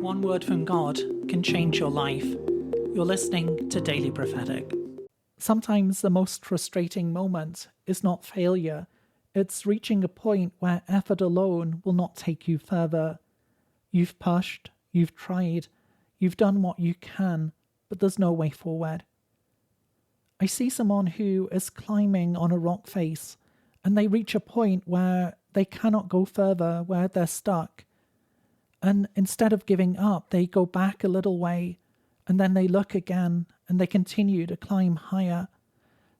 one word from God can change your life. You're listening to Daily Prophetic. Sometimes the most frustrating moment is not failure. It's reaching a point where effort alone will not take you further. You've pushed, you've tried, you've done what you can, but there's no way forward. I see someone who is climbing on a rock face, and they reach a point where they cannot go further, where they're stuck. And instead of giving up, they go back a little way, and then they look again, and they continue to climb higher.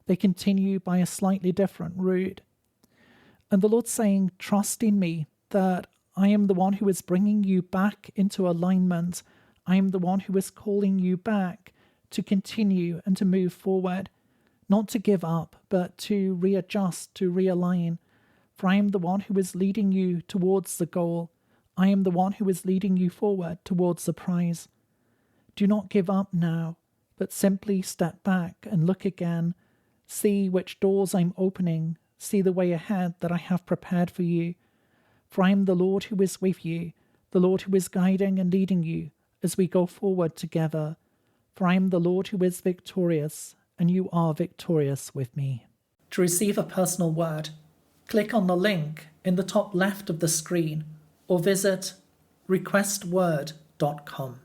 They continue by a slightly different route. And the Lord's saying, trust in me, that I am the one who is bringing you back into alignment. I am the one who is calling you back to continue and to move forward, not to give up, but to readjust, to realign. For I am the one who is leading you towards the goal. I am the one who is leading you forward towards the prize. Do not give up now, but simply step back and look again. See which doors I'm opening. See the way ahead that I have prepared for you. For I am the Lord who is with you, the Lord who is guiding and leading you as we go forward together. For I am the Lord who is victorious, and you are victorious with me. To receive a personal word, click on the link in the top left of the screen or visit requestword.com.